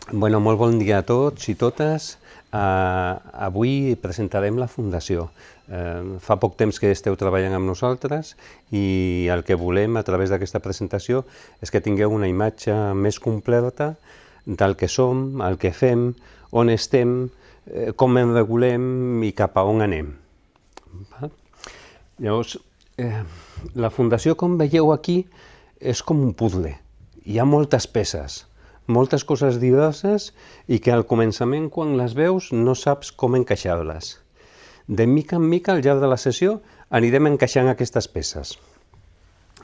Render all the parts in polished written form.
Molt bon dia a tots i totes. Avui presentarem la Fundació. Fa poc temps que esteu treballant amb nosaltres i el que volem a través d'aquesta presentació és que tingueu una imatge més completa del que som, el que fem, on estem, com ens regulem i cap a on anem. Llavors, la Fundació, com veieu aquí, és com un puzzle. Hi ha moltes peces, moltes coses diverses i que al començament, quan les veus, no saps com encaixar-les. De mica en mica, al llarg de la sessió, anirem encaixant aquestes peces.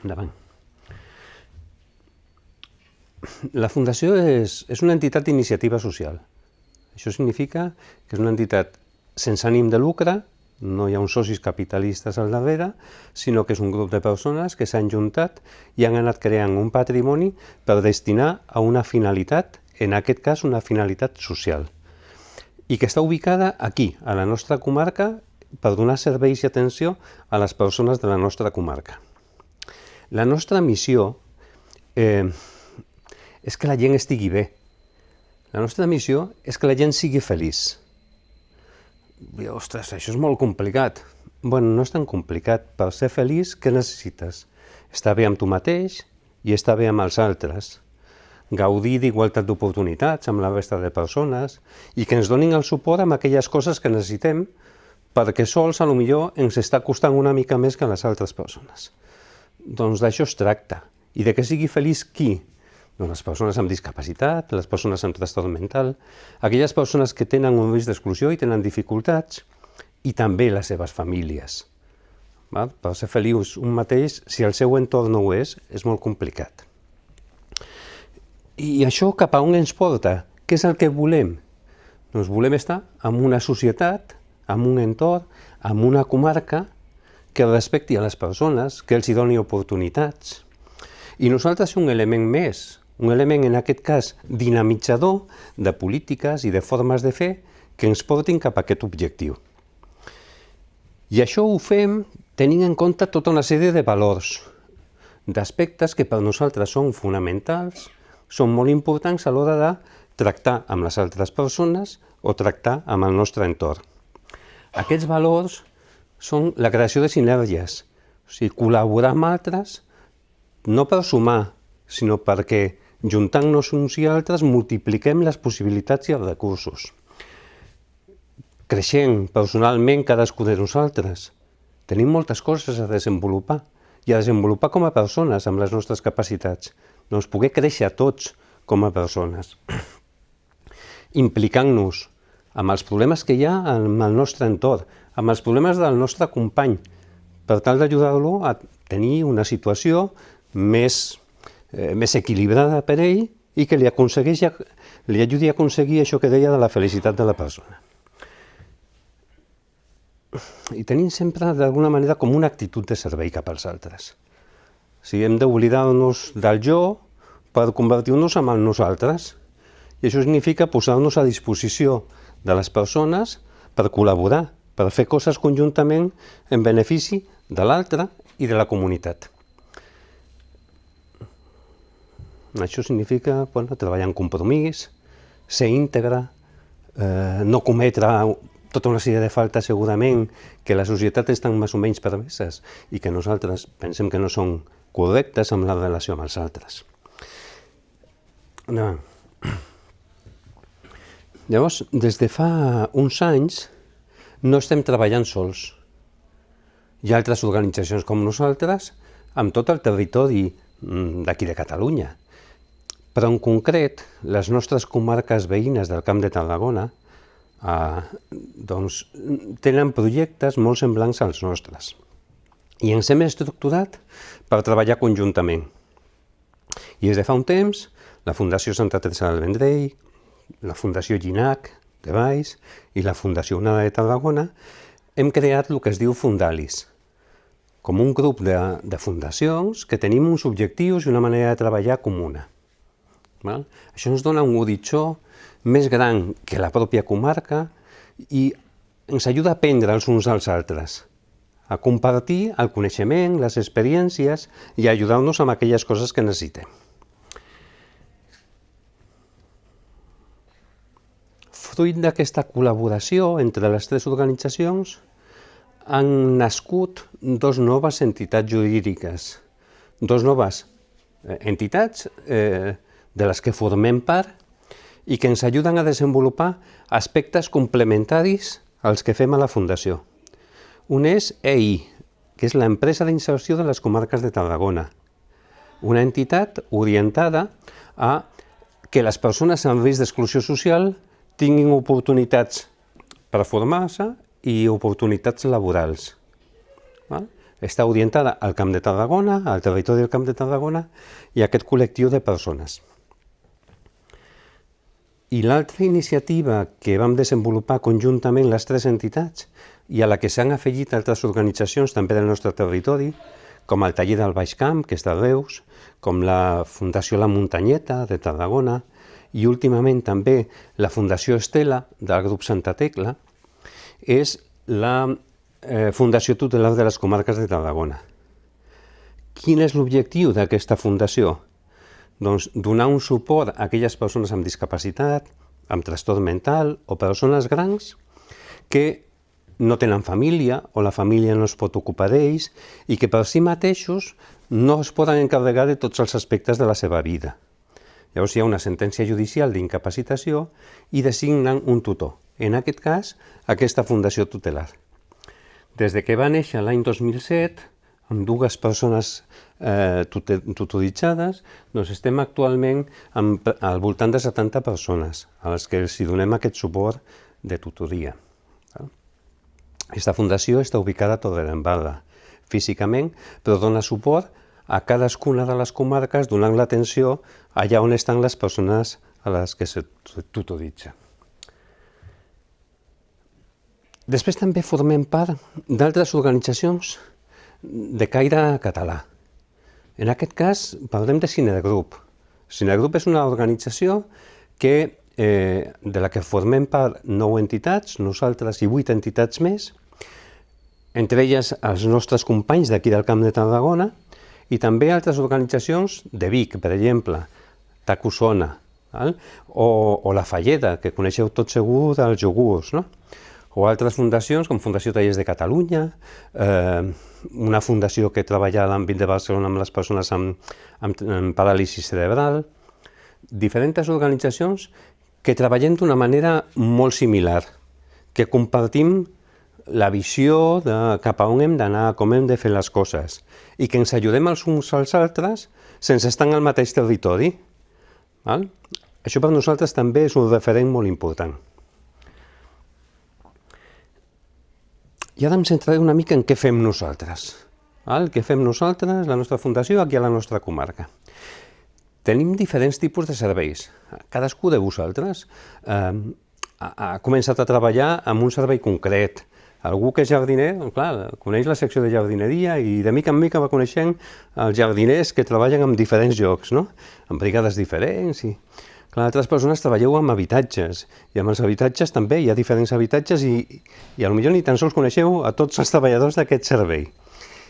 Endavant. La Fundació és una entitat d'iniciativa social. Això significa que és una entitat sense ànim de lucre, no hi ha uns socis capitalistes al darrere, sinó que és un grup de persones que s'han juntat i han anat creant un patrimoni per destinar a una finalitat, en aquest cas una finalitat social, i que està ubicada aquí, a la nostra comarca, per donar serveis i atenció a les persones de la nostra comarca. La nostra missió és que la gent estigui bé. La nostra missió és que la gent sigui feliç. Ostres, això és molt complicat. No és tan complicat. Per ser feliç, què necessites? Estar bé amb tu mateix i estar bé amb els altres. Gaudir d'igualtat d'oportunitats amb la resta de persones i que ens donin el suport amb aquelles coses que necessitem perquè sols, potser, ens està costant una mica més que les altres persones. Doncs d'això es tracta. I de que sigui feliç qui? Doncs les persones amb discapacitat, les persones amb trastorn mental, aquelles persones que tenen un risc d'exclusió i tenen dificultats, i també les seves famílies. Per ser feliç un mateix, si el seu entorn no ho és molt complicat. I això cap a on ens porta? Què és el que volem? Doncs volem estar en una societat, en un entorn, en una comarca que respecti a les persones, que els hi doni oportunitats. I nosaltres som un element més, un element, en aquest cas, dinamitzador de polítiques i de formes de fer que ens portin cap a aquest objectiu. I això ho fem tenint en compte tota una sèrie de valors, d'aspectes que per nosaltres són fonamentals, són molt importants a l'hora de tractar amb les altres persones o tractar amb el nostre entorn. Aquests valors són la creació de sinergies, o sigui, col·laborar amb altres, no per sumar, sinó perquè juntant-nos uns i altres multipliquem les possibilitats i els recursos. Creixent personalment cadascú de nosaltres. Tenim moltes coses a desenvolupar i a desenvolupar com a persones amb les nostres capacitats. Doncs poder créixer tots com a persones. Implicant-nos amb els problemes que hi ha en el nostre entorn, amb els problemes del nostre company, per tal d'ajudar-lo a tenir una situació més equilibrada per ell i que li ajudi a aconseguir això que deia de la felicitat de la persona. I tenim sempre, d'alguna manera, com una actitud de servei cap als altres. O sigui, hem d'oblidar-nos del jo per convertir-nos en el nosaltres. I això significa posar-nos a disposició de les persones per col·laborar, per fer coses conjuntament en benefici de l'altre i de la comunitat. Això significa treballar en compromís, ser íntegre, no cometre tota una sèrie de faltes segurament que la societat estan més o menys permeses i que nosaltres pensem que no són correctes amb la relació amb els altres. Llavors, des de fa uns anys no estem treballant sols. Hi ha altres organitzacions com nosaltres amb tot el territori d'aquí de Catalunya. Però en concret, les nostres comarques veïnes del Camp de Tarragona tenen projectes molt semblants als nostres. I ens hem estructurat per treballar conjuntament. I des de fa un temps, la Fundació Santa Teresa del Vendrell, la Fundació Llinac de Valls i la Fundació Onada de Tarragona hem creat el que es diu Fundalis, com un grup de fundacions que tenim uns objectius i una manera de treballar comuna. Això ens dona un horitzó més gran que la pròpia comarca i ens ajuda a aprendre els uns als altres, a compartir el coneixement, les experiències i a ajudar-nos amb aquelles coses que necessitem. fruit d'aquesta col·laboració entre les tres organitzacions han nascut dos noves entitats jurídiques, dos noves entitats de les que formem part i que ens ajuden a desenvolupar aspectes complementaris als que fem a la Fundació. Un és EI, que és l'Empresa d'Inserció de les Comarques de Tarragona, una entitat orientada a que les persones en risc d'exclusió social tinguin oportunitats per formar-se i oportunitats laborals. Està orientada al Camp de Tarragona, al territori del Camp de Tarragona i a aquest col·lectiu de persones. I l'altra iniciativa que vam desenvolupar conjuntament les tres entitats i a la que s'han afegit altres organitzacions també del nostre territori, com el Taller del Baix Camp, que és de Reus, com la Fundació La Muntanyeta, de Tarragona, i últimament també la Fundació Estela, del grup Santa Tecla, és la Fundació Tutelar de les Comarques de Tarragona. Quin és l'objectiu d'aquesta fundació? Doncs donar un suport a aquelles persones amb discapacitat, amb trastorn mental o persones grans que no tenen família o la família no es pot ocupar d'ells i que per si mateixos no es poden encarregar de tots els aspectes de la seva vida. Llavors hi ha una sentència judicial d'incapacitació i designen un tutor, en aquest cas aquesta Fundació Tutelar. Des que va néixer l'any 2007, amb dues persones tutoritzades, doncs estem actualment al voltant de 70 persones a les que els donem aquest suport de tutoria. Aquesta fundació està ubicada a Torredembarra, físicament, però dona suport a cadascuna de les comarques donant l'atenció allà on estan les persones a les que se tutoritza. Després també formem part d'altres organitzacions de caire català. En aquest cas parlem de Cinegrup. Cinegrup és una organització de la que formem part 9 entitats, nosaltres i 8 entitats més, entre elles els nostres companys d'aquí del Camp de Tarragona i també altres organitzacions de Vic, per exemple, TAC Osona, o la Falleda, que coneixeu tot segur dels iogurts, o altres fundacions com Fundació Tallers de Catalunya, una fundació que treballa a l'àmbit de Barcelona amb les persones amb paràlisi cerebral, diferents organitzacions que treballem d'una manera molt similar, que compartim la visió de cap a on hem d'anar, com hem de fer les coses, i que ens ajudem els uns als altres sense estar al mateix territori. Això per nosaltres també és un referent molt important. I ara em centraré una mica en què fem nosaltres. Què fem nosaltres, la nostra fundació, aquí a la nostra comarca. Tenim diferents tipus de serveis. Cadascú de vosaltres ha començat a treballar amb un servei concret. Algú que és jardiner, clar, coneix la secció de jardineria i de mica en mica va coneixent els jardiners que treballen en diferents llocs, en brigades diferents. Clar, altres persones treballeu amb habitatges, i amb els habitatges també hi ha diferents habitatges i potser ni tan sols coneixeu a tots els treballadors d'aquest servei.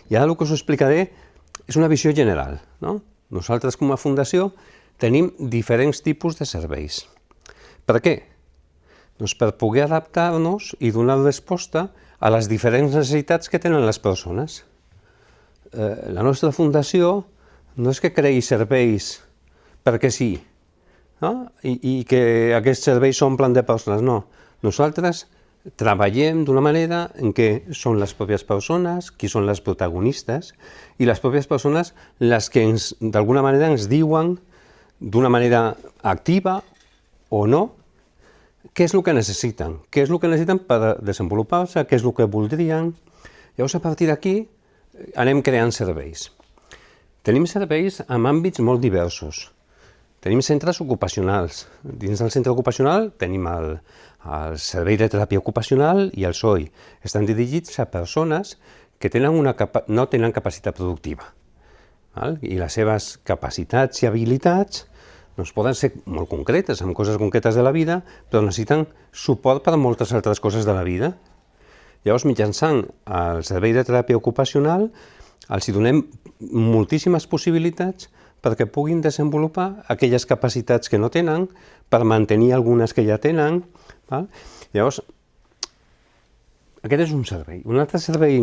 I ara el que us explicaré és una visió general. Nosaltres com a fundació tenim diferents tipus de serveis. Per què? Doncs per poder adaptar-nos i donar resposta a les diferents necessitats que tenen les persones. La nostra fundació no és que creï serveis perquè sí, i que aquests serveis s'omplen de persones, no. Nosaltres treballem d'una manera en què són les pròpies persones qui són les protagonistes i les pròpies persones les que d'alguna manera ens diuen d'una manera activa o no què és el que necessiten, per desenvolupar-se, què és el que voldrien. Llavors, a partir d'aquí, anem creant serveis. Tenim serveis en àmbits molt diversos. Tenim centres ocupacionals. Dins del centre ocupacional tenim el servei de teràpia ocupacional i el SOI. Estan dirigits a persones que no tenen capacitat productiva. I les seves capacitats i habilitats poden ser molt concretes, amb coses concretes de la vida, però necessiten suport per a moltes altres coses de la vida. Llavors, mitjançant el servei de teràpia ocupacional, els donem moltíssimes possibilitats perquè puguin desenvolupar aquelles capacitats que no tenen, per mantenir algunes que ja tenen. Val? Llavors, aquest és un servei. Un altre servei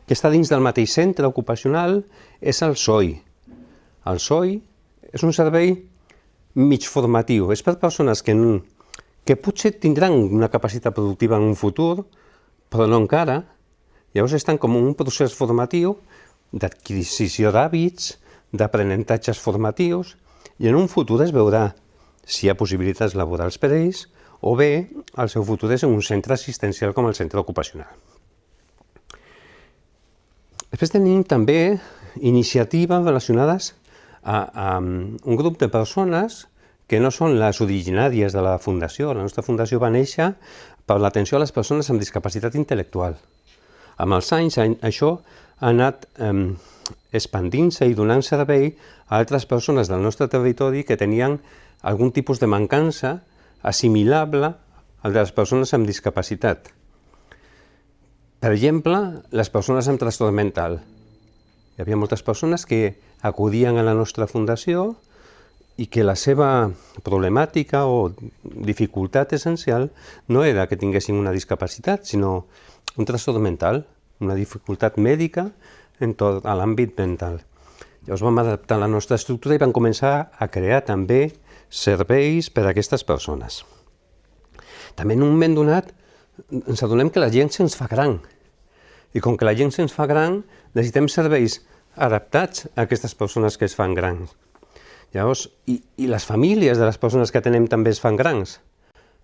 que està dins del mateix centre ocupacional és el SOI. El SOI és un servei mig formatiu. És per persones que potser tindran una capacitat productiva en un futur, però no encara. Llavors estan com un procés formatiu d'adquisició d'hàbits, d'aprenentatges formatius, i en un futur es veurà si hi ha possibilitats laborals per a ells, o bé el seu futur és en un centre assistencial com el centre ocupacional. Després tenim també iniciatives relacionades a un grup de persones que no són les originàries de la Fundació. La nostra Fundació va néixer per l'atenció a les persones amb discapacitat intel·lectual. Amb els anys això ha anat expandint-se i donant servei a altres persones del nostre territori que tenien algun tipus de mancança assimilable al de les persones amb discapacitat. Per exemple, les persones amb trastorn mental. Hi havia moltes persones que acudien a la nostra fundació i que la seva problemàtica o dificultat essencial no era que tinguessin una discapacitat, sinó un trastorn mental, una dificultat mèdica en tot l'àmbit mental. Llavors vam adaptar la nostra estructura i vam començar a crear també serveis per a aquestes persones. També en un moment donat ens adonem que la gent se'ns fa gran. I com que la gent se'ns fa gran, necessitem serveis adaptats a aquestes persones que es fan grans. Llavors, i les famílies de les persones que atenem també es fan grans.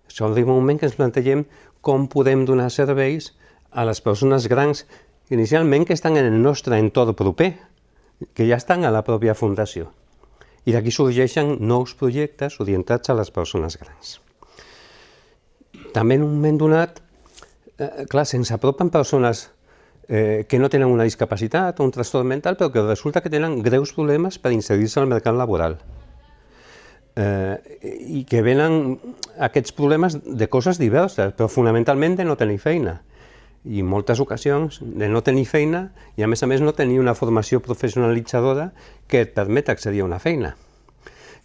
Això arriba un moment que ens plantegem com podem donar serveis a les persones grans inicialment que estan en el nostre entorn proper, que ja estan a la pròpia fundació. I d'aquí sorgeixen nous projectes orientats a les persones grans. També en un moment donat, clar, se'ns apropen persones que no tenen una discapacitat o un trastorn mental, però que resulta que tenen greus problemes per inserir-se al mercat laboral. I que venen aquests problemes de coses diverses, però fonamentalment de no tenir feina. I en moltes ocasions de no tenir feina i a més no tenir una formació professionalitzadora que et permet accedir a una feina.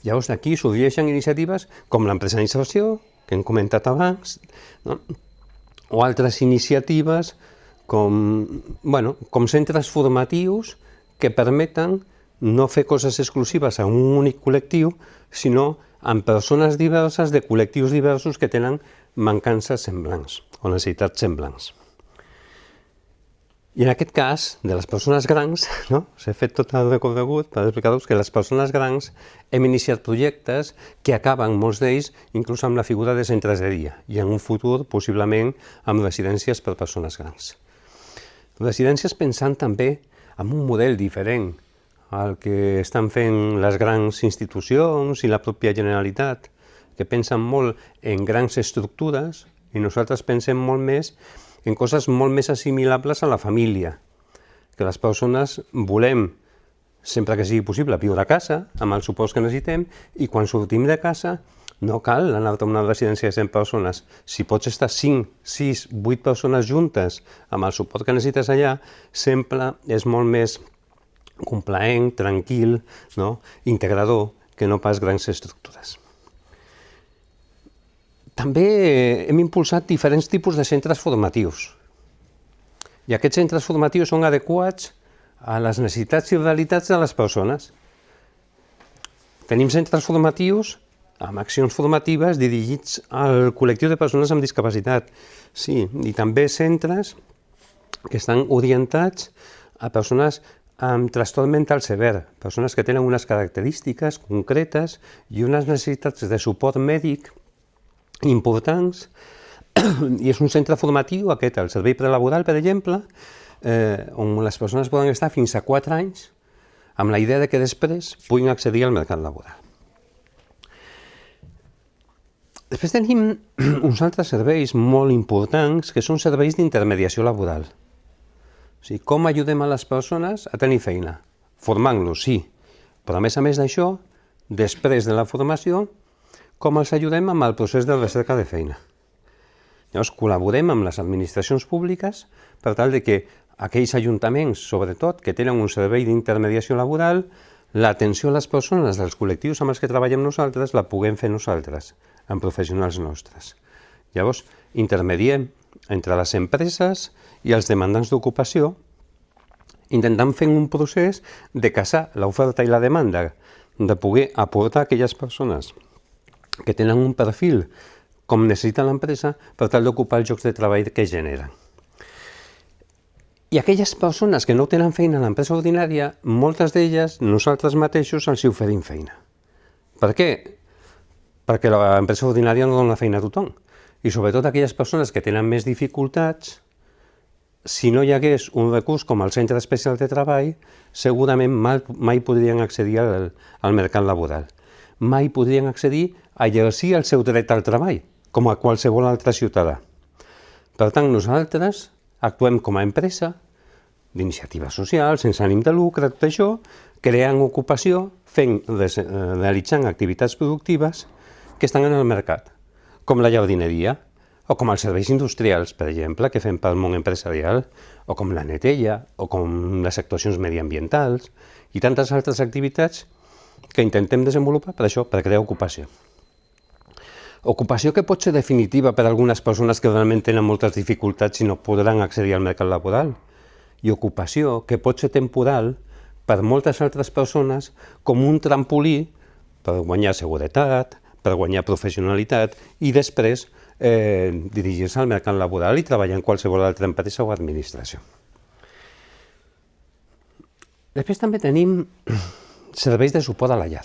Llavors d'aquí sorgeixen iniciatives com l'empresarització, que hem comentat abans, no? O altres iniciatives com centres formatius que permeten no fer coses exclusives a un únic col·lectiu, sinó amb persones diverses de col·lectius diversos que tenen mancances semblants o necessitats semblants. I en aquest cas, de les persones grans, s'ha fet tot el recorregut per explicar-vos que les persones grans hem iniciat projectes que acaben, molts d'ells, inclús amb la figura de centres de dia i en un futur, possiblement, amb residències per persones grans. Residències pensant també en un model diferent al que estan fent les grans institucions i la pròpia Generalitat, que pensen molt en grans estructures i nosaltres pensem molt més en coses molt més assimilables a la família, que les persones volem, sempre que sigui possible, viure a casa, amb els suports que necessitem, i quan sortim de casa no cal anar a una residència de 100 persones. Si pots estar 5, 6, 8 persones juntes amb el suport que necessites allà, sempre és molt més complaent, tranquil, integrador, que no pas grans estructures. També hem impulsat diferents tipus de centres formatius. I aquests centres formatius són adequats a les necessitats i realitats de les persones. Tenim centres formatius amb accions formatives dirigits al col·lectiu de persones amb discapacitat. Sí, i també centres que estan orientats a persones amb trastorn mental sever, persones que tenen unes característiques concretes i unes necessitats de suport mèdic importants, i és un centre formatiu, aquest, el servei prelaboral, per exemple, on les persones poden estar fins a 4 anys amb la idea de que després puguin accedir al mercat laboral. Després tenim uns altres serveis molt importants que són serveis d'intermediació laboral. O sigui, com ajudem a les persones a tenir feina? Formant-los, sí, però a més d'això, després de la formació, com els ajudem amb el procés de recerca de feina. Llavors, col·laborem amb les administracions públiques per tal que aquells ajuntaments, sobretot, que tenen un servei d'intermediació laboral, l'atenció a les persones dels col·lectius amb els que treballem nosaltres la puguem fer nosaltres, amb professionals nostres. Llavors, intermediem entre les empreses i els demandants d'ocupació, intentant fer un procés de casar l'oferta i la demanda, de poder aportar aquelles persones que tenen un perfil com necessita l'empresa per tal d'ocupar els llocs de treball que generen. I aquelles persones que no tenen feina a l'empresa ordinària, moltes d'elles, nosaltres mateixos, els hi oferim feina. Per què? Perquè l'empresa ordinària no dona feina a tothom. I sobretot aquelles persones que tenen més dificultats, si no hi hagués un recurs com el Centre Especial de Treball, segurament mai podrien accedir al mercat laboral. Mai podrien accedir a exercir el seu dret al treball, com a qualsevol altre ciutadà. Per tant, nosaltres actuem com a empresa d'iniciativa social, sense ànim de lucre, tot això, creant ocupació, realitzant activitats productives que estan en el mercat, com la jardineria, o com els serveis industrials, per exemple, que fem pel món empresarial, o com la neteja, o com les actuacions mediambientals, i tantes altres activitats que intentem desenvolupar per això, per crear ocupació. Ocupació que pot ser definitiva per a algunes persones que realment tenen moltes dificultats i no podran accedir al mercat laboral, i ocupació que pot ser temporal per moltes altres persones com un trampolí per guanyar seguretat, per guanyar professionalitat i després dirigir-se al mercat laboral i treballar en qualsevol altra empresa o administració. Després també tenim serveis de suport a la llar.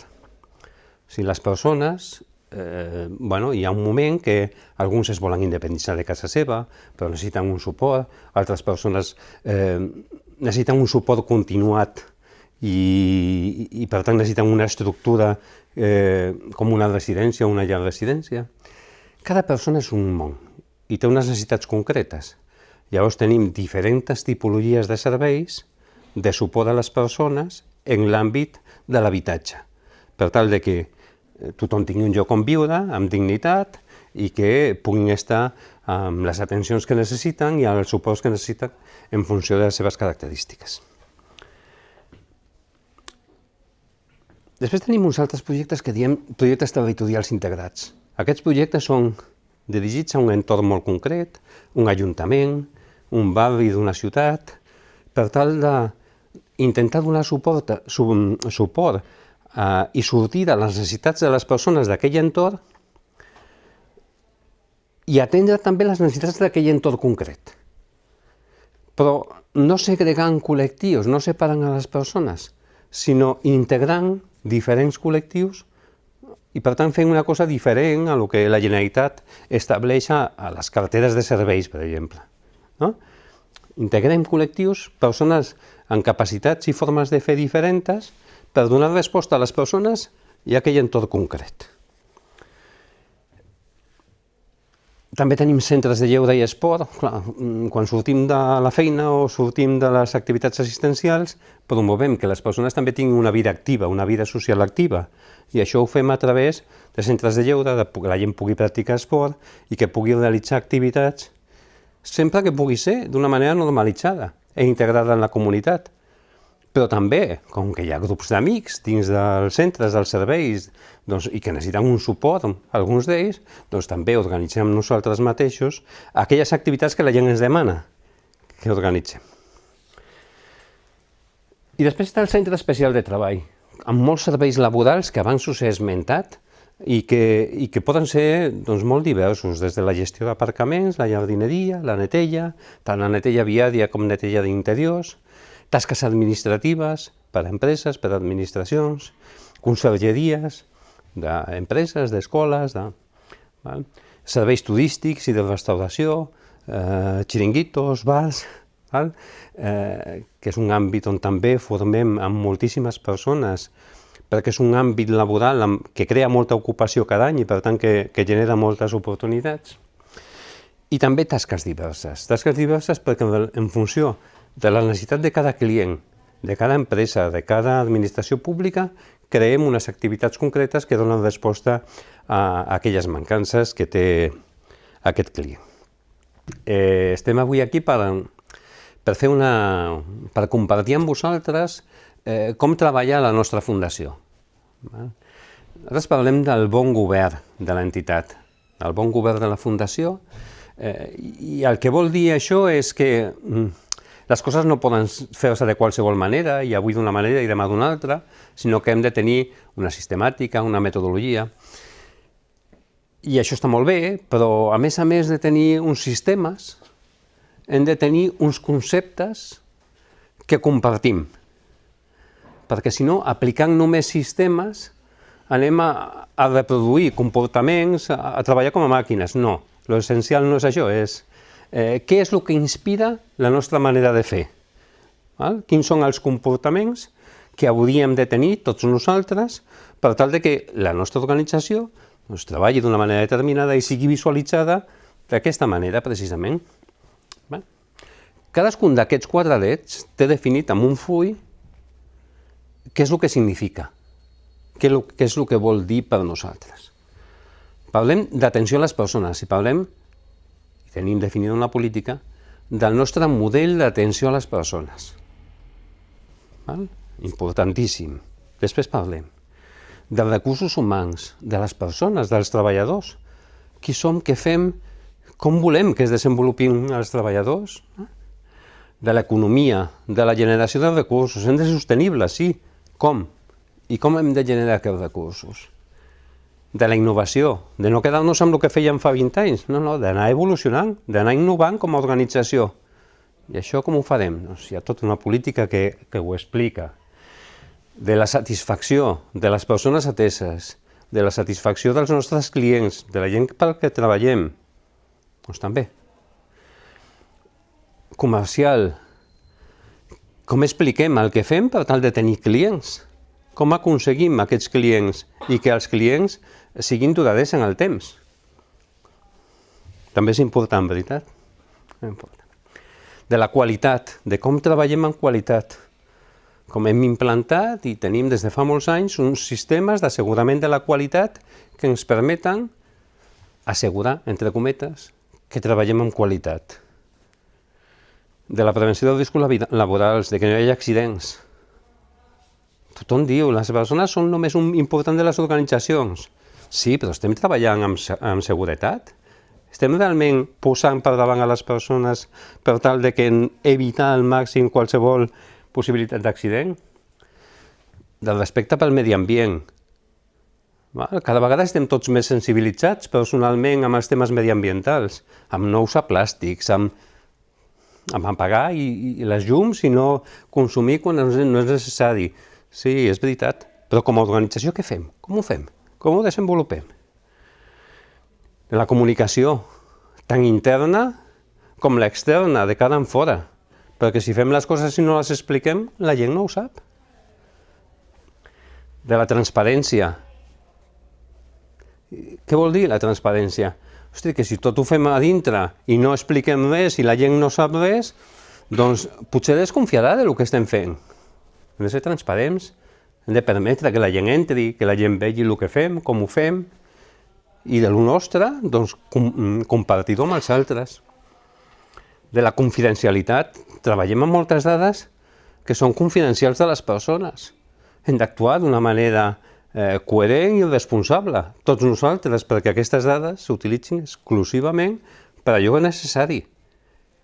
Si les persones, hi ha un moment que alguns es volen independitzar de casa seva, però necessiten un suport, altres persones necessiten un suport continuat i per tant necessiten una estructura com una residència o una llar residència. Cada persona és un món i té unes necessitats concretes. Llavors tenim diferents tipologies de serveis de suport a les persones en l'àmbit de l'habitatge, per tal de que tothom tingui un lloc on viure, amb dignitat, i que puguin estar amb les atencions que necessiten i els suports que necessiten en funció de les seves característiques. Després tenim uns altres projectes que diem projectes territorials integrats. Aquests projectes són dirigits a un entorn molt concret, un ajuntament, un barri d'una ciutat, per tal d'intentar donar suport i sortir de les necessitats de les persones d'aquell entorn i atendre també les necessitats d'aquell entorn concret. Però no segregant col·lectius, no separant a les persones, sinó integrant diferents col·lectius i per tant fent una cosa diferent a el que la Generalitat estableix a les carteres de serveis, per exemple. Integrem col·lectius, persones amb capacitats i formes de fer diferents per donar resposta a les persones i a aquell entorn concret. També tenim centres de lleure i esport. Quan sortim de la feina o sortim de les activitats assistencials, promovem que les persones també tinguin una vida activa, una vida social activa. I això ho fem a través de centres de lleure, que la gent pugui practicar esport i que pugui realitzar activitats sempre que pugui ser d'una manera normalitzada i integrada en la comunitat. Però també, com que hi ha grups d'amics dins dels centres, dels serveis, i que necessiten un suport, alguns d'ells, també organitzem nosaltres mateixos aquelles activitats que la gent ens demana que organitzem. I després està el Centre Especial de Treball, amb molts serveis laborals que abans us he esmentat i que poden ser molt diversos, des de la gestió d'aparcaments, la jardineria, la neteja, tant la neteja viària com neteja d'interiors, tasques administratives per a empreses, per a administracions, consergeries d'empreses, d'escoles, serveis turístics i de restauració, xiringuitos, bars, que és un àmbit on també formem amb moltíssimes persones, perquè és un àmbit laboral que crea molta ocupació cada any i per tant que genera moltes oportunitats. I també tasques diverses perquè en funció de la necessitat de cada client, de cada empresa, de cada administració pública, creem unes activitats concretes que donen resposta a aquelles mancances que té aquest client. Estem avui aquí per per compartir amb vosaltres com treballar la nostra fundació. Nosaltres parlem del bon govern de l'entitat, del bon govern de la fundació, i el que vol dir això és que les coses no poden fer-se de qualsevol manera, i avui d'una manera i demà d'una altra, sinó que hem de tenir una sistemàtica, una metodologia. I això està molt bé, però a més de tenir uns sistemes, hem de tenir uns conceptes que compartim. Perquè si no, aplicant només sistemes, anem a reproduir comportaments, a treballar com a màquines. No, l'essencial no és això, és què és el que inspira la nostra manera de fer. Quins són els comportaments que hauríem de tenir tots nosaltres per tal que la nostra organització treballi d'una manera determinada i sigui visualitzada d'aquesta manera, precisament. Cadascun d'aquests quadradets té definit amb un full què és el que significa, què és el que vol dir per nosaltres. Parlem d'atenció a les persones i parlem, i tenim definida una política, del nostre model d'atenció a les persones. Importantíssim. Després parlem dels recursos humans, de les persones, dels treballadors. Qui som, què fem, com volem que es desenvolupin els treballadors? De l'economia, de la generació de recursos. Hem de ser sostenibles, sí. Com? I com hem de generar aquests recursos? De la innovació, de no quedar-nos amb el que fèiem fa 20 anys, no, d'anar evolucionant, d'anar innovant com a organització. I això com ho farem? Hi ha tota una política que ho explica. De la satisfacció de les persones ateses, de la satisfacció dels nostres clients, de la gent per què treballem, doncs també. Comercial, com expliquem el que fem per tal de tenir clients? Com aconseguim aquests clients i que els clients siguin duradors en el temps? També és important, veritat? De la qualitat, de com treballem en qualitat. Com hem implantat i tenim des de fa molts anys uns sistemes d'assegurament de la qualitat que ens permeten assegurar, entre cometes, que treballem amb qualitat. De la prevenció dels riscos laborals, de que no hi hagi accidents. Tothom diu, les persones són el més important de les organitzacions. Sí, però estem treballant amb seguretat? Estem realment posant per davant a les persones per tal de evitar al màxim qualsevol possibilitat d'accident? Del respecte pel medi ambient. Cada vegada estem tots més sensibilitzats personalment amb els temes mediambientals, amb no usar plàstics, amb apagar les llums i no consumir quan no és necessari. Sí, és veritat, però com a organització què fem? Com ho fem? Com ho desenvolupem? De la comunicació, tant interna com l'externa, de cara en fora, perquè si fem les coses i no les expliquem, la gent no ho sap. De la transparència. Què vol dir la transparència? Hosti, que si tot ho fem a dintre i no expliquem res i la gent no sap res, doncs potser desconfiarà del que estem fent. Hem de ser transparents, hem de permetre que la gent entri, que la gent vegi el que fem, com ho fem, i de lo nostre, doncs, compartir-ho amb els altres. De la confidencialitat, treballem amb moltes dades que són confidencials de les persones. Hem d'actuar d'una manera coherent i responsable, tots nosaltres, perquè aquestes dades s'utilitzin exclusivament per allò que és necessari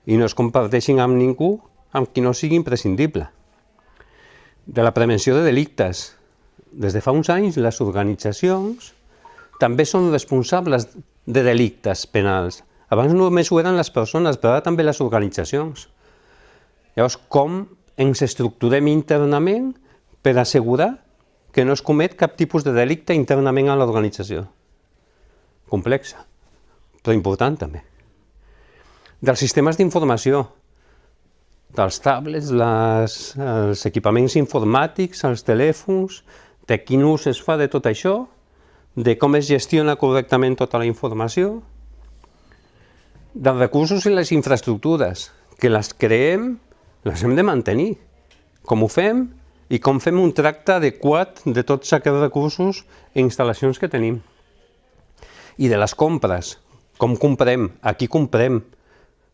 i no es comparteixin amb ningú amb qui no sigui imprescindible. De la prevenció de delictes. Des de fa uns anys, les organitzacions també són responsables de delictes penals. Abans només ho eren les persones, però ara també les organitzacions. Llavors, com ens estructurem internament per assegurar que no es comet cap tipus de delicte internament a l'organització? Complexa, però important també. Dels sistemes d'informació, dels tablets, els equipaments informàtics, els telèfons, de quin ús es fa de tot això, de com es gestiona correctament tota la informació, dels recursos i les infraestructures, que les creem, les hem de mantenir. Com ho fem i com fem un tracte adequat de tots aquests recursos i instal·lacions que tenim. I de les compres, com comprem, a qui comprem,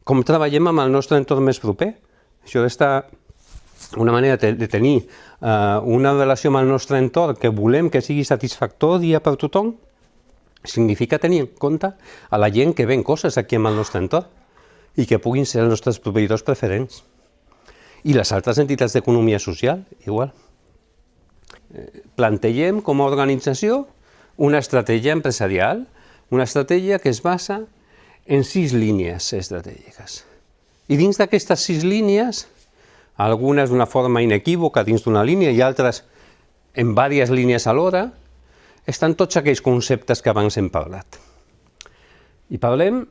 com treballem amb el nostre entorn més proper, Això d'estar una manera de tenir una relació amb el nostre entorn que volem que sigui satisfactòria per tothom, significa tenir en compte a la gent que ven coses aquí amb el nostre entorn i que puguin ser els nostres proveïdors preferents. I les altres entitats d'economia social, igual. Plantegem com a organització una estratègia empresarial, una estratègia que es basa en 6 línies estratègiques. I dins d'aquestes 6 línies, algunes d'una forma inequívoca dins d'una línia i altres en diverses línies alhora, estan tots aquells conceptes que abans hem parlat. I parlem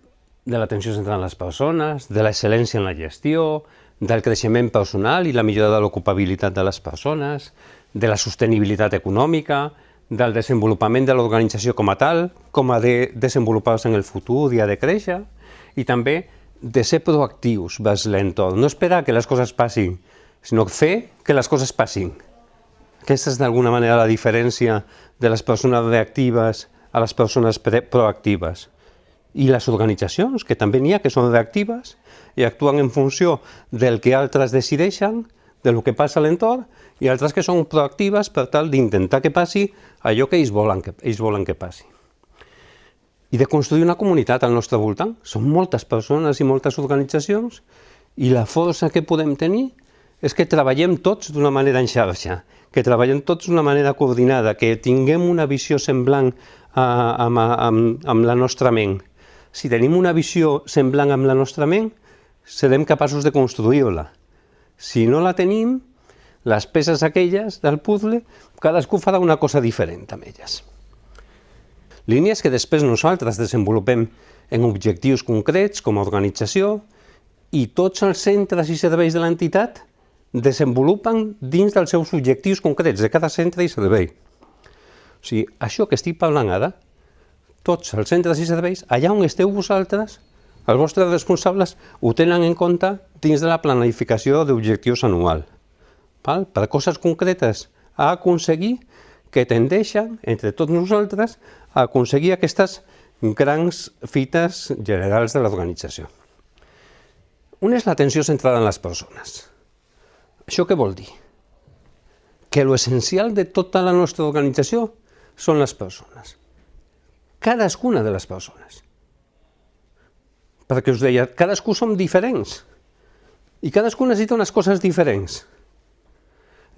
de l'atenció centrada en les persones, de l'excel·lència en la gestió, del creixement personal i la millora de l'ocupabilitat de les persones, de la sostenibilitat econòmica, del desenvolupament de l'organització com a tal, com ha de desenvolupar-se en el futur i ha de créixer, i també de ser proactius vers l'entorn, no esperar que les coses passin, sinó fer que les coses passin. Aquesta és d'alguna manera la diferència de les persones reactives a les persones proactives. I les organitzacions, que també n'hi ha que són reactives i actuen en funció del que altres decideixen, del que passa a l'entorn, i altres que són proactives per tal d'intentar que passi allò que ells volen que passi. I de construir una comunitat al nostre voltant. Són moltes persones i moltes organitzacions i la força que podem tenir és que treballem tots d'una manera en xarxa, que treballem tots d'una manera coordinada, que tinguem una visió semblant amb la nostra ment. Si tenim una visió semblant amb la nostra ment, serem capaços de construir-la. Si no la tenim, les peces aquelles del puzzle, cadascú farà una cosa diferent amb elles. Línies que després nosaltres desenvolupem en objectius concrets com a organització i tots els centres i serveis de l'entitat desenvolupen dins dels seus objectius concrets de cada centre i servei. O sigui, això que estic parlant ara, tots els centres i serveis, allà on esteu vosaltres, els vostres responsables ho tenen en compte dins de la planificació d'objectius anual. Per coses concretes a aconseguir que tendeixen, entre tots nosaltres, a aconseguir aquestes grans fites generals de l'organització. Una és l'atenció centrada en les persones. Això què vol dir? Que l'essencial de tota la nostra organització són les persones. Cadascuna de les persones. Perquè us deia, cadascú som diferents i cadascú necessita unes coses diferents.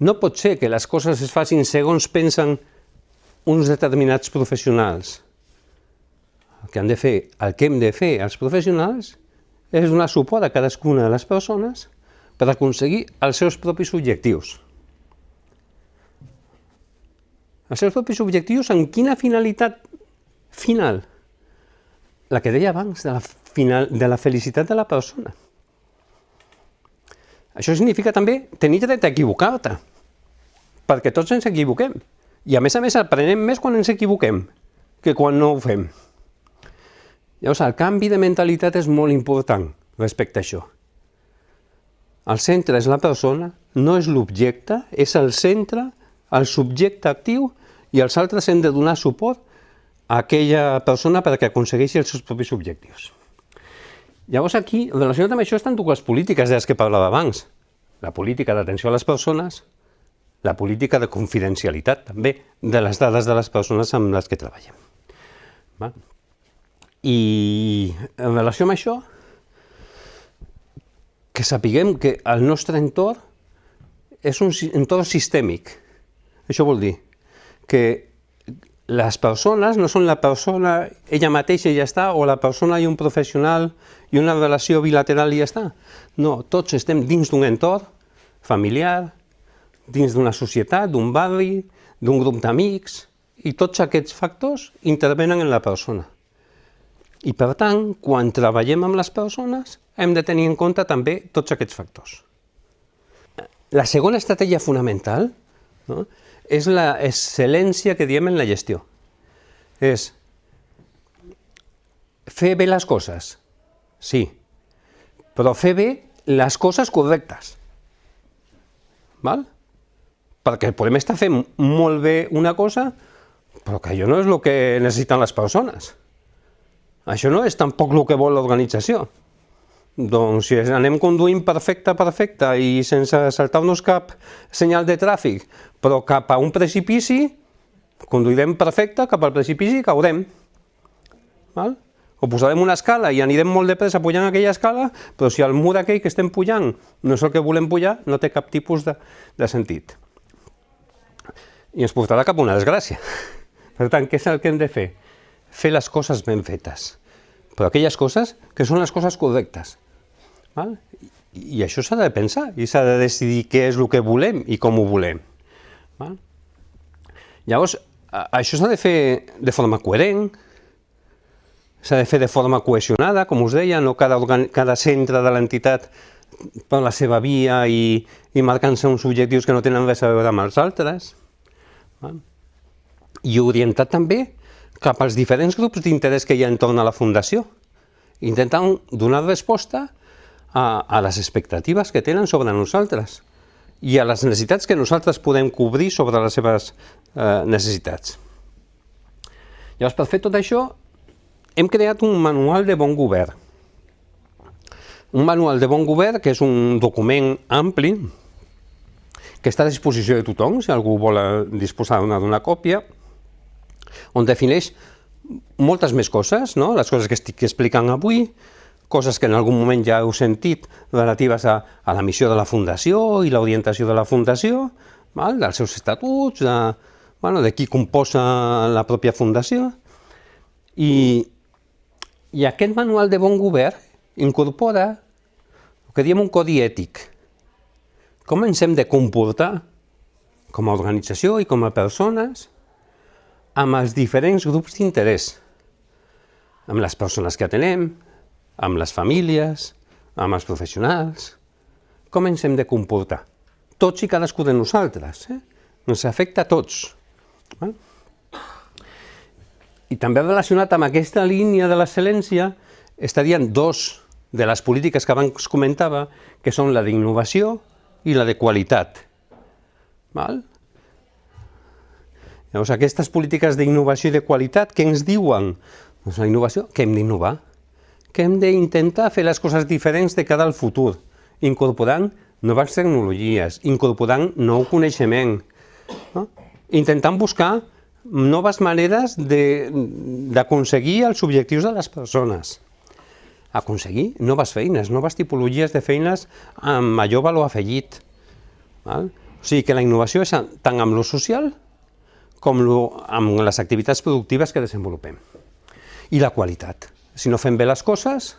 No pot ser que les coses es facin segons pensen uns determinats professionals. El que hem de fer els professionals és donar suport a cadascuna de les persones per aconseguir els seus propis objectius. Els seus propis objectius amb quina finalitat final? La que deia abans, de la felicitat de la persona. Això significa també tenir dret a equivocar-te, perquè tots ens equivoquem. I a més aprenem més quan ens equivoquem que quan no ho fem. Llavors, el canvi de mentalitat és molt important respecte a això. El centre és la persona, no és l'objecte, és el centre, el subjecte actiu, i els altres hem de donar suport a aquella persona perquè aconsegueixi els seus propis objectius. Llavors aquí, relacionat amb això, estan dues polítiques de les que parlava abans. La política d'atenció a les persones, la política de confidencialitat, també, de les dades de les persones amb les que treballem. I en relació amb això, que sapiguem que el nostre entorn és un entorn sistèmic. Això vol dir que les persones no són la persona ella mateixa i ja està, o la persona i un professional i una relació bilateral i ja està. No, tots estem dins d'un entorn familiar, dins d'una societat, d'un barri, d'un grup d'amics, i tots aquests factors intervenen en la persona. I per tant, quan treballem amb les persones, hem de tenir en compte també tots aquests factors. La segona estratègia fonamental, no, és l'excel·lència que diem en la gestió. És fer bé les coses, sí, però fer bé les coses correctes. Perquè podem estar fent molt bé una cosa, però que allò no és el que necessiten les persones. Això no és tampoc el que vol l'organització. Doncs si anem conduint perfecte i sense saltar-nos cap senyal de tràfic, però cap a un precipici, conduirem perfecte cap al precipici i caurem. Val? O posarem una escala i anirem molt de pressa pujant aquella escala, però si el mur aquell que estem pujant no és el que volem pujar, no té cap tipus de sentit. I ens portarà cap a una desgràcia. Per tant, què és el que hem de fer? Fer les coses ben fetes. Però aquelles coses que són les coses correctes. Val? I això s'ha de pensar i s'ha de decidir què és el que volem i com ho volem. Val? Llavors, això s'ha de fer de forma coherent, s'ha de fer de forma cohesionada, com us deia, no cada centre de l'entitat per la seva via i marcant-se uns objectius que no tenen res a veure amb els altres. Val? I orientat també cap als diferents grups d'interès que hi ha entorn a la Fundació, intentant donar resposta a les expectatives que tenen sobre nosaltres i a les necessitats que nosaltres podem cobrir sobre les seves necessitats. Llavors, per fer tot això, hem creat un manual de bon govern. Un manual de bon govern que és un document ampli que està a disposició de tothom, si algú vol disposar d'una còpia, on defineix moltes més coses, no? Les coses que estic explicant avui, coses que en algun moment ja heu sentit relatives a la missió de la Fundació i l'orientació de la Fundació, val? Dels seus estatuts, de qui composa la pròpia Fundació. I aquest manual de bon govern incorpora el que diem un codi ètic. Com ens hem de comportar com a organització i com a persones amb els diferents grups d'interès, amb les persones que atenem, amb les famílies, amb els professionals, com ens hem de comportar. Tots i cadascú de nosaltres, ens afecta a tots. I també relacionat amb aquesta línia de l'excel·lència estarien dos de les polítiques que abans comentava, que són la d'innovació i la de qualitat. Llavors, aquestes polítiques d'innovació i de qualitat, què ens diuen? Doncs la innovació, que hem d'innovar, que hem d'intentar fer les coses diferents de cara al futur, incorporant noves tecnologies, incorporant nou coneixement, intentant buscar noves maneres d'aconseguir els objectius de les persones, aconseguir noves feines, noves tipologies de feines amb major valor afegit. O sigui que la innovació és tant amb lo social com amb les activitats productives que desenvolupem. I la qualitat. Si no fem bé les coses,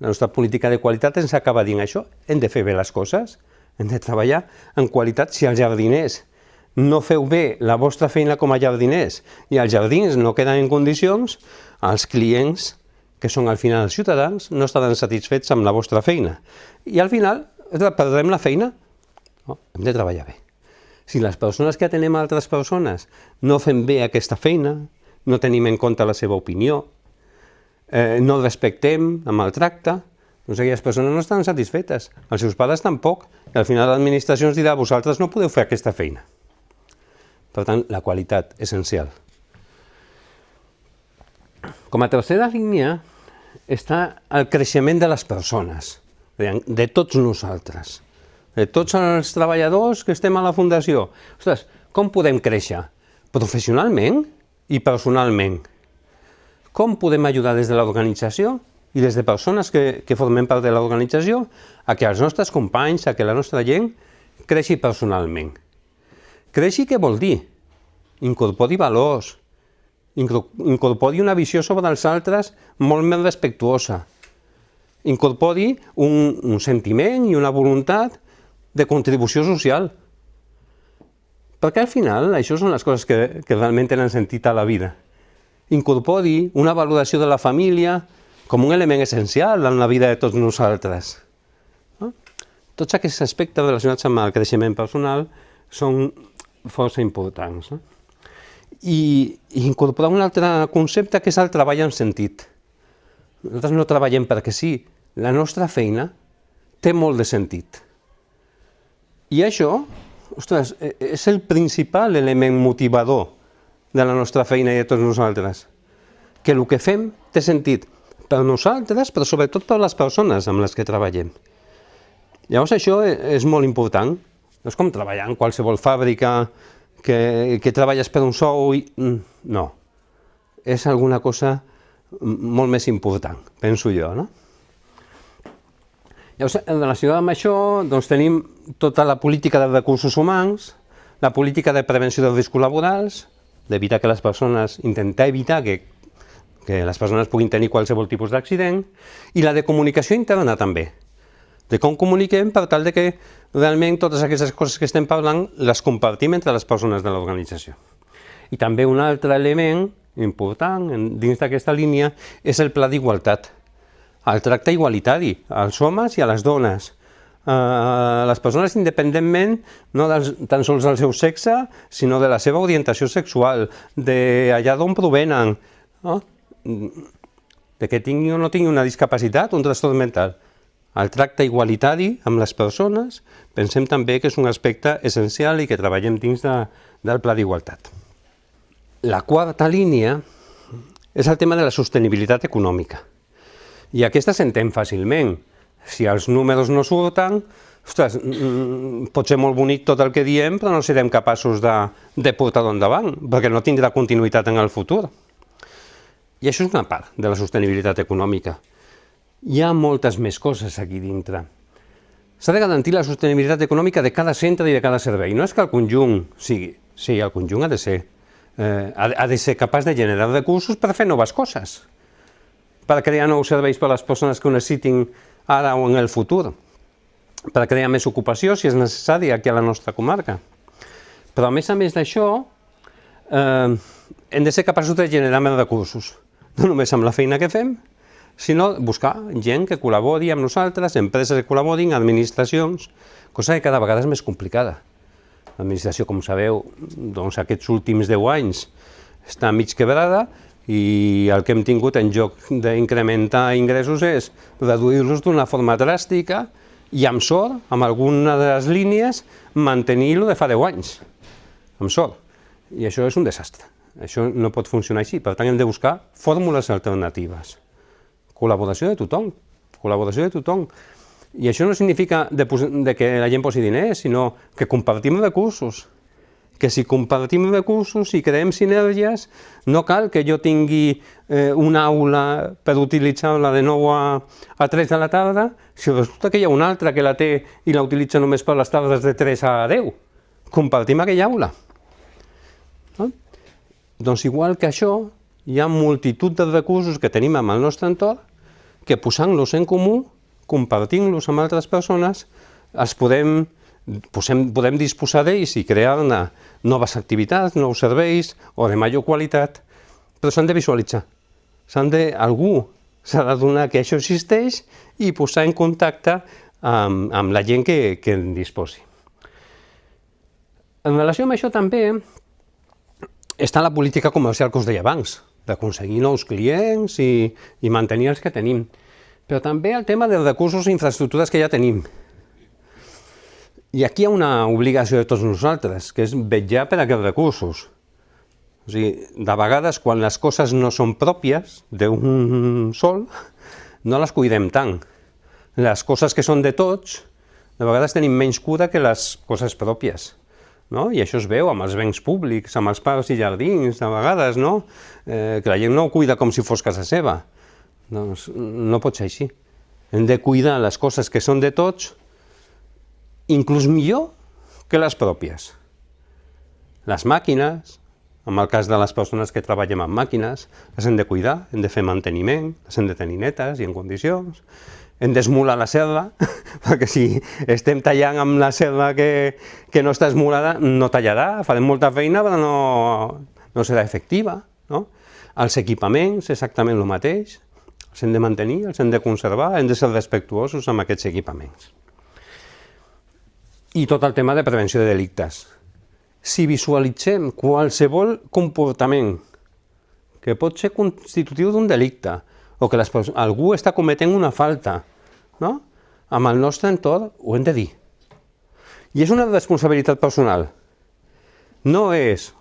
la nostra política de qualitat ens acaba dient això, hem de fer bé les coses, hem de treballar en qualitat. Si els jardiners no feu bé la vostra feina com a jardiners i els jardins no queden en condicions, els clients, que són al final els ciutadans, no estaran satisfets amb la vostra feina. I al final perdrem la feina. No, hem de treballar bé. Si les persones que atenem a altres persones no fem bé aquesta feina, no tenim en compte la seva opinió, no respectem amb el tracte, doncs aquelles persones no estan satisfetes, els seus pares tampoc, i al final l'administració ens dirà vosaltres no podeu fer aquesta feina. Per tant, la qualitat, essencial. Com a tercera línia està el creixement de les persones, de tots nosaltres, de tots els treballadors que estem a la Fundació. Ostres, com podem créixer? Professionalment i personalment. Com podem ajudar des de l'organització i des de persones que formem part de l'organització a que els nostres companys, a que la nostra gent creixi personalment? Creixi què vol dir? Incorpori valors, incorpori una visió sobre els altres molt més respectuosa, incorpori un sentiment i una voluntat de contribució social. Perquè al final això són les coses que realment tenen sentit a la vida. Incorpori una valoració de la família com un element essencial en la vida de tots nosaltres. Tots aquests aspectes relacionats amb el creixement personal són força importants. I incorporar un altre concepte que és el treball en sentit. Nosaltres no treballem perquè sí, la nostra feina té molt de sentit. I això, ostres, és el principal element motivador de la nostra feina i de tots nosaltres. Que el que fem té sentit per nosaltres, però sobretot per les persones amb les que treballem. Llavors això és molt important. No és com treballar en qualsevol fàbrica que treballes per un sou i... No. És alguna cosa molt més important, penso jo, no? Llavors, en relació amb això, doncs tenim tota la política de recursos humans, la política de prevenció dels riscos laborals, d'evitar que les persones, intentar evitar que les persones puguin tenir qualsevol tipus d'accident, i la de comunicació interna també, de com comuniquem per tal de que realment totes aquestes coses que estem parlant les compartim entre les persones de l'organització. I també un altre element important dins d'aquesta línia és el pla d'igualtat, el tracte igualitari als homes i a les dones, les persones independentment no tan sols del seu sexe, sinó de la seva orientació sexual, d'allà d'on provenen, no? De que tingui o no tingui una discapacitat, un trastorn mental. El tracte igualitari amb les persones pensem també que és un aspecte essencial i que treballem dins del pla d'igualtat. La quarta línia és el tema de la sostenibilitat econòmica. I aquesta s'entén fàcilment. Si els números no surten, ostres, pot ser molt bonic tot el que diem, però no serem capaços de portar-ho endavant, perquè no tindrà continuïtat en el futur. I això és una part de la sostenibilitat econòmica. Hi ha moltes més coses aquí dintre. S'ha de garantir la sostenibilitat econòmica de cada centre i de cada servei. No és que el conjunt sigui... Sí, el conjunt ha de ser capaç de generar recursos per fer noves coses, per crear nous serveis per a les persones que ho necessitin ara o en el futur, per crear més ocupació, si és necessari, aquí a la nostra comarca. Però a més d'això, hem de ser capaços de generar més recursos, no només amb la feina que fem, sinó buscar gent que col·labori amb nosaltres, empreses que col·laborin, administracions, cosa que cada vegada és més complicada. L'administració, com sabeu, doncs aquests últims 10 anys està mig quebrada i el que hem tingut en lloc d'incrementar ingressos és reduir-los d'una forma dràstica i amb sort, amb alguna de les línies, mantenir-lo de fa 10 anys, amb sort. I això és un desastre. Això no pot funcionar així. Per tant, hem de buscar fórmules alternatives. Col·laboració de tothom. Col·laboració de tothom. I això no significa que la gent posi diners, sinó que compartim recursos. Que si compartim recursos i creem sinergies, no cal que jo tingui una aula per utilitzar-la de 9 a 3 de la tarda, si resulta que hi ha una altra que la té i la utilitza només per les tardes de 3 a 10. Compartim aquella aula. Doncs igual que això, hi ha multitud de recursos que tenim amb el nostre entorn que posant-los en comú, compartint-los amb altres persones, podem disposar d'ells i crear-ne noves activitats, nous serveis o de major qualitat, però s'han de visualitzar. Algú s'ha d'adonar que això existeix i posar en contacte amb la gent que en disposi. En relació amb això també està la política comercial que us deia abans, d'aconseguir nous clients i mantenir els que tenim. Però també el tema dels recursos i infraestructures que ja tenim. I aquí hi ha una obligació de tots nosaltres, que és vetllar per aquests recursos. O sigui, de vegades, quan les coses no són pròpies d'un sol, no les cuidem tant. Les coses que són de tots, de vegades tenim menys cura que les coses pròpies. No? I això es veu amb els béns públics, amb els parcs i jardins, de vegades, no? Que la gent no ho cuida com si fos casa seva. Doncs no pot ser així. Hem de cuidar les coses que són de tots, inclús millor que les pròpies. Les màquines, en el cas de les persones que treballem amb màquines, les hem de cuidar, hem de fer manteniment, les hem de tenir netes i en condicions. Hem d'esmolar la serra, perquè si estem tallant amb la serra que no està esmolada, no tallarà, farem molta feina, però no serà efectiva. Els equipaments, exactament el mateix, els hem de mantenir, els hem de conservar, hem de ser respectuosos amb aquests equipaments. I tot el tema de prevenció de delictes. Si visualitzem qualsevol comportament que pot ser constitutiu d'un delicte, o que algú està cometent una falta, no? Amb el nostre entorn ho hem de dir. I és una responsabilitat personal. No és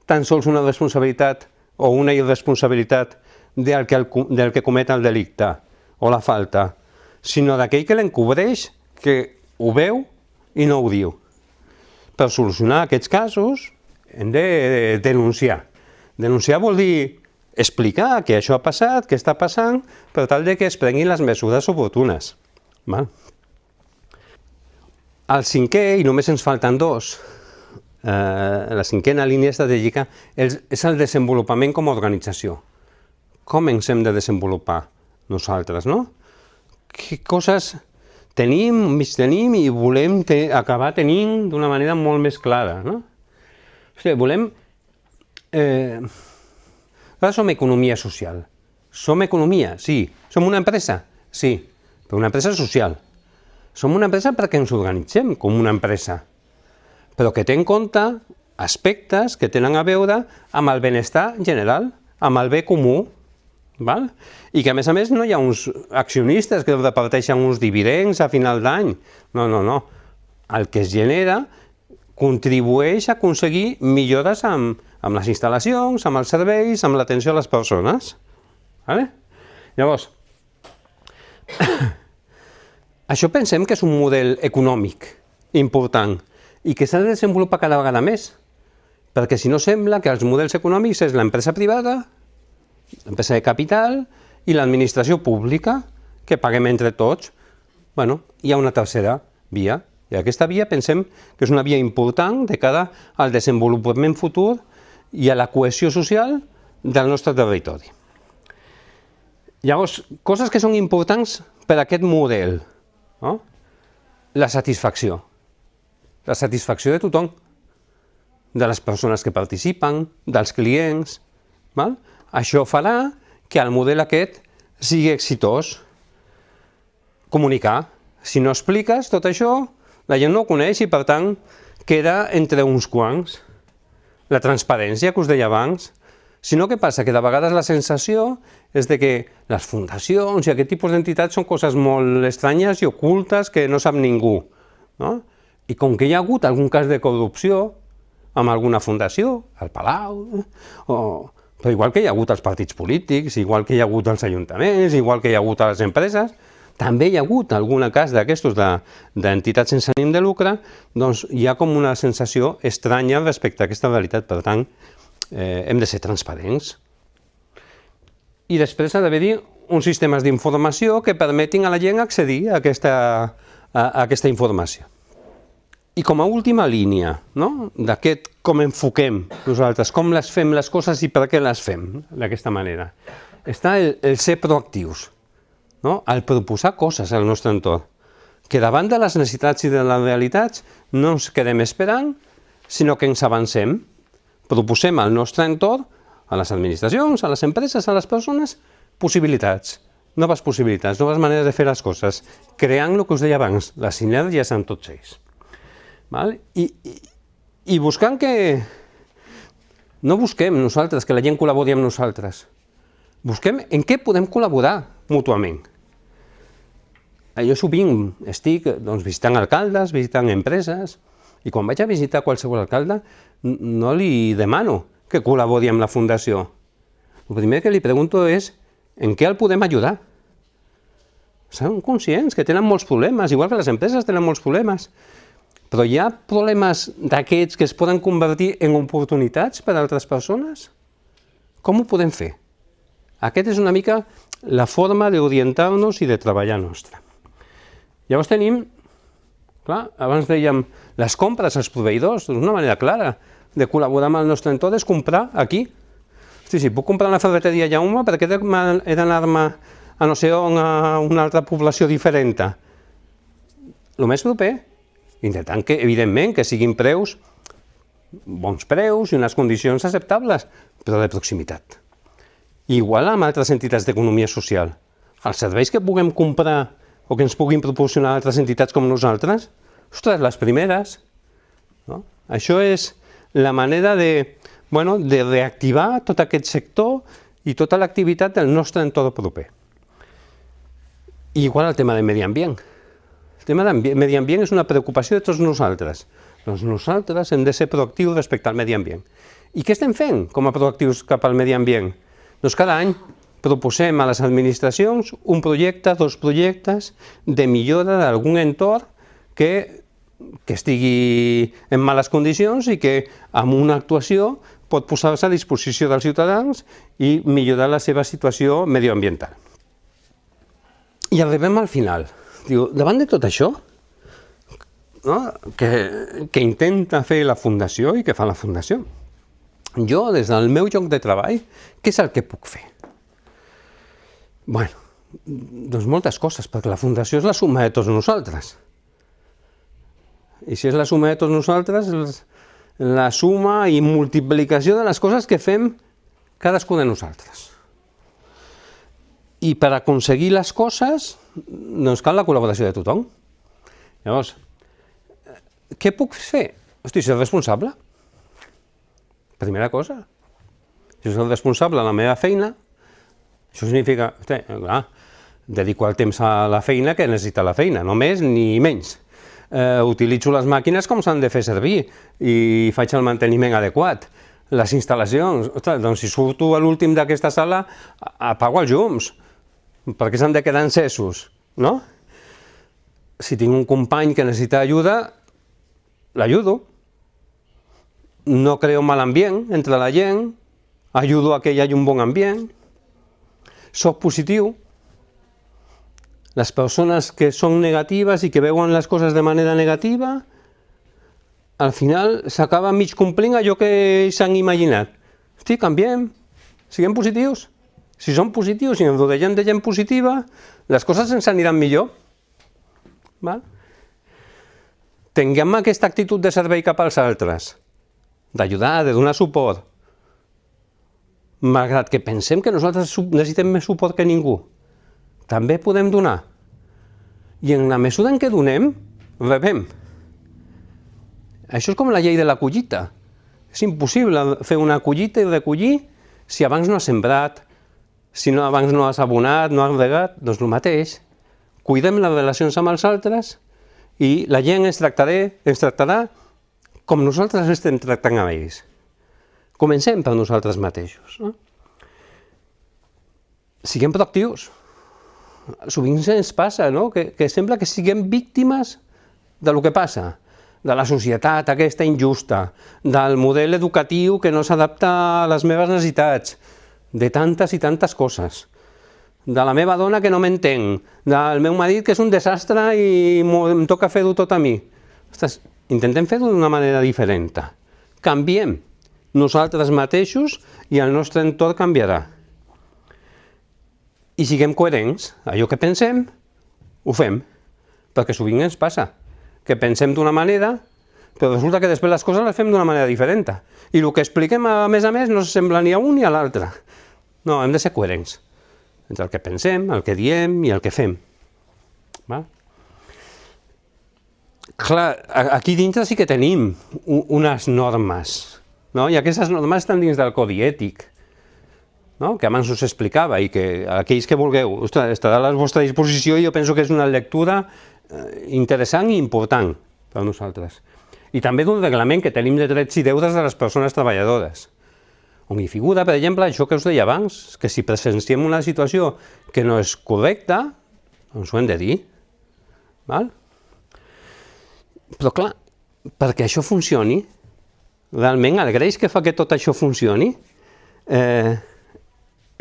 tan sols una responsabilitat o una irresponsabilitat del que comet el delicte o la falta, sinó d'aquell que l'encobreix, que ho veu i no ho diu. Per solucionar aquests casos hem de denunciar. Denunciar vol dir explicar que això ha passat, què està passant, per tal que es prenguin les mesures oportunes. El cinquè, i només ens falten dos, la cinquena línia estratègica és el desenvolupament com a organització. Com ens hem de desenvolupar nosaltres, no? Què coses tenim, mig tenim i volem acabar tenint d'una manera molt més clara, no? O sigui, volem... Ara som economia social. Som economia, sí. Som una empresa, sí, però una empresa social. Som una empresa perquè ens organitzem com una empresa, però que té en compte aspectes que tenen a veure amb el benestar general, amb el bé comú, i que a més no hi ha uns accionistes que reparteixen uns dividends a final d'any. No, no, no. El que es genera contribueix a aconseguir millores amb les instal·lacions, amb els serveis, amb l'atenció a les persones. Llavors, això pensem que és un model econòmic important i que s'ha de desenvolupar cada vegada més, perquè si no sembla que els models econòmics és l'empresa privada, l'empresa de capital i l'administració pública, que paguem entre tots. Bueno, hi ha una tercera via, i aquesta via pensem que és una via important de cara al desenvolupament futur i a la cohesió social del nostre territori. Llavors, coses que són importants per a aquest model, no? La satisfacció de tothom, de les persones que participen, dels clients. Això farà que el model aquest sigui exitós. Comunicar. Si no expliques tot això, la gent no ho coneix i, per tant, queda entre uns quants. La transparència que us deia abans. Si no, què passa? Que de vegades la sensació és de que les fundacions i aquest tipus d'entitats són coses molt estranyes i ocultes que no sap ningú. I com que hi ha hagut algun cas de corrupció amb alguna fundació, al Palau, però igual que hi ha hagut als partits polítics, igual que hi ha hagut als ajuntaments, igual que hi ha hagut a les empreses, també hi ha hagut algun cas d'aquestos d'entitats sense ànim de lucre, doncs hi ha com una sensació estranya respecte a aquesta realitat. Per tant, hem de ser transparents. I després ha d'haver-hi uns sistemes d'informació que permetin a la gent accedir a aquesta informació. I com a última línia d'aquest com enfoquem nosaltres, com les fem les coses i per què les fem d'aquesta manera, està el ser proactius, el proposar coses al nostre entorn, que davant de les necessitats i de les realitats no ens quedem esperant, sinó que ens avancem, proposem al nostre entorn, a les administracions, a les empreses, a les persones, possibilitats, noves maneres de fer les coses, creant el que us deia abans, les sinergies amb tots ells. I buscant que... No busquem nosaltres que la gent col·labori amb nosaltres. Busquem en què podem col·laborar mútuament. Jo sovint estic visitant alcaldes, visitant empreses, i quan vaig a visitar qualsevol alcalde no li demano que col·labori amb la fundació. El primer que li pregunto és en què el podem ajudar. Són conscients que tenen molts problemes, igual que les empreses tenen molts problemes, però hi ha problemes d'aquests que es poden convertir en oportunitats per a altres persones? Com ho podem fer? Aquesta és una mica la forma d'orientar-nos i de treballar nostra. Llavors tenim, clar, abans dèiem, les compres als proveïdors, una manera clara de col·laborar amb el nostre entorn és comprar aquí. Si puc comprar a la ferreteria Jaume, per què he d'anar-me a no sé on, a una altra població diferent? El més proper, intentant que, evidentment, que siguin preus, bons preus i unes condicions acceptables, però de proximitat. Igual amb altres entitats d'economia social. Els serveis que puguem comprar o que ens puguin proporcionar altres entitats com nosaltres, ostres, les primeres. Això és la manera de reactivar tot aquest sector i tota l'activitat del nostre entorn proper. I igual el tema del medi ambient. El tema del medi ambient és una preocupació de tots nosaltres. Doncs nosaltres hem de ser proactius respecte al medi ambient. I què estem fent com a proactius cap al medi ambient? Doncs cada any proposem a les administracions un projecte, dos projectes de millora d'algun entorn que estigui en males condicions i que amb una actuació pot posar-se a disposició dels ciutadans i millorar la seva situació medioambiental. I arribem al final. Diu, davant de tot això, no, que intenta fer la Fundació i que fa la Fundació, jo, des del meu lloc de treball, què és el que puc fer? Bé, doncs moltes coses, perquè la Fundació és la suma de tots nosaltres. I si és la suma de tots nosaltres, la suma i multiplicació de les coses que fem cadascú de nosaltres. I per aconseguir les coses, doncs cal la col·laboració de tothom. Llavors, què puc fer? Hosti, ser responsable. Primera cosa. Si soc responsable de la meva feina, això significa, clar, dedico el temps a la feina que necessita la feina, no més ni menys. Utilitzo les màquines com s'han de fer servir i faig el manteniment adequat. Les instal·lacions, doncs si surto a l'últim d'aquesta sala, apago els llums, perquè s'han de quedar encesos, no? Si tinc un company que necessita ajuda, l'ajudo. No creo mal ambient entre la gent, ajudo a que hi hagi un bon ambient, soc positiu. Les persones que són negatives i que veuen les coses de manera negativa, al final s'acaba mig complint allò que ells s'han imaginat. Hosti, canviem, siguem positius. Si som positius i ens rodegem de gent positiva, les coses ens aniran millor. Tinguem aquesta actitud de servei cap als altres, d'ajudar, de donar suport, malgrat que pensem que nosaltres necessitem més suport que ningú. També podem donar. I en la mesura en què donem, rebem. Això és com la llei de la collita. És impossible fer una collita i recollir si abans no has sembrat, si abans no has abonat, no has regat, doncs el mateix. Cuidem les relacions amb els altres i la gent ens tractarà com nosaltres estem tractant amb ells. Comencem per nosaltres mateixos. Siguem proactius. Sovint ens passa, no?, que sembla que siguem víctimes del que passa, de la societat aquesta injusta, del model educatiu que no s'adapta a les meves necessitats, de tantes i tantes coses, de la meva dona que no m'entenc, del meu marit que és un desastre i em toca fer-ho tot a mi. Ostres, intentem fer-ho d'una manera diferent. Canviem nosaltres mateixos i el nostre entorn canviarà. I siguem coherents. Allò que pensem, ho fem. Perquè sovint ens passa que pensem d'una manera, però resulta que després les coses les fem d'una manera diferent. I el que expliquem, a més, no s'assembla ni a un ni a l'altre. No, hem de ser coherents entre el que pensem, el que diem i el que fem. Clar, aquí dintre sí que tenim unes normes, i aquestes normes estan dins del codi ètic, que abans us explicava i que aquells que vulgueu, estarà a la vostra disposició i jo penso que és una lectura interessant i important per a nosaltres. I també d'un reglament que tenim de drets i deures de les persones treballadores, on hi figura, per exemple, això que us deia abans, que si presenciem una situació que no és correcta, doncs ho hem de dir. Però clar, perquè això funcioni, realment el greix que fa que tot això funcioni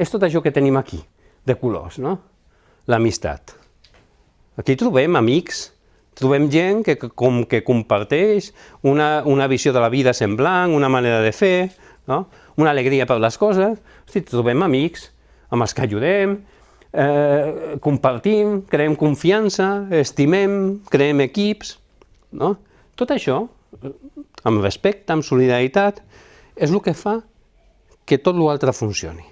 és tot això que tenim aquí, de colors, l'amistat. Aquí trobem amics, trobem gent que comparteix una visió de la vida semblant, una manera de fer, una alegria per les coses. Trobem amics amb els que ajudem, compartim, creem confiança, estimem, creem equips. Tot això, amb respecte, amb solidaritat, és el que fa que tot l'altre funcioni.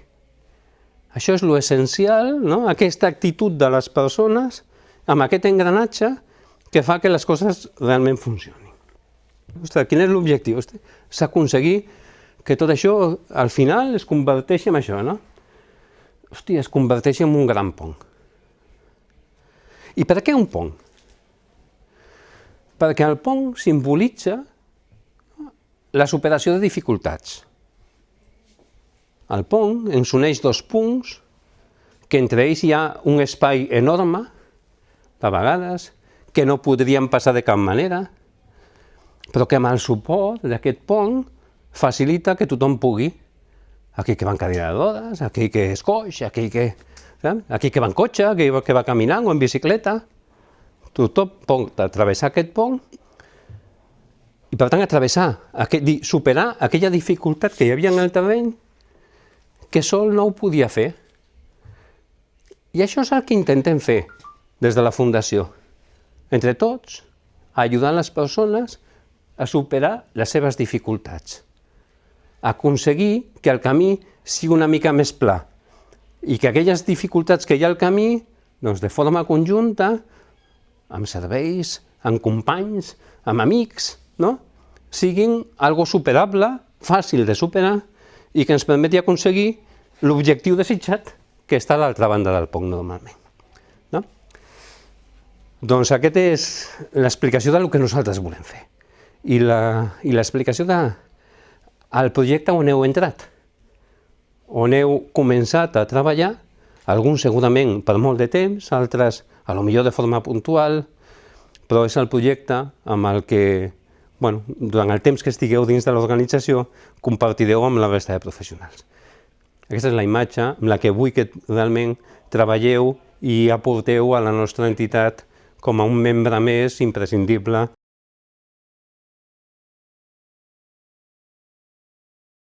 Això és l'essencial, aquesta actitud de les persones amb aquest engranatge que fa que les coses realment funcionin. Quin és l'objectiu? És aconseguir que tot això, al final, es converteixi en això, es converteixi en un gran pont. I per què un pont? Perquè el pont simbolitza la superació de dificultats. El pont ens uneix dos punts que entre ells hi ha un espai enorme, de vegades, que no podrien passar de cap manera, però que amb el suport d'aquest pont facilita que tothom pugui. Aquell que va en cadira de rodes, aquell que és coix, aquell que va en cotxe, aquell que va caminant o en bicicleta. Tothom pot travessar aquest pont i, per tant, superar aquella dificultat que hi havia en el terreny que sol no ho podia fer. I això és el que intentem fer des de la Fundació. Entre tots, ajudant les persones a superar les seves dificultats, aconseguir que el camí sigui una mica més pla i que aquelles dificultats que hi ha al camí, doncs de forma conjunta, amb serveis, amb companys, amb amics, no? Siguin algo superable, fàcil de superar i que ens permeti aconseguir l'objectiu desitjat que està a l'altra banda del pont normalment. No? Doncs aquesta és l'explicació del que nosaltres volem fer i l'explicació del projecte on heu entrat, on heu començat a treballar, alguns segurament per molt de temps, altres a lo millor de forma puntual, però és el projecte amb el que, durant el temps que estigueu dins de l'organització, compartireu amb la resta de professionals. Aquesta és la imatge amb la que vull que realment treballeu i aporteu a la nostra entitat com a un membre més imprescindible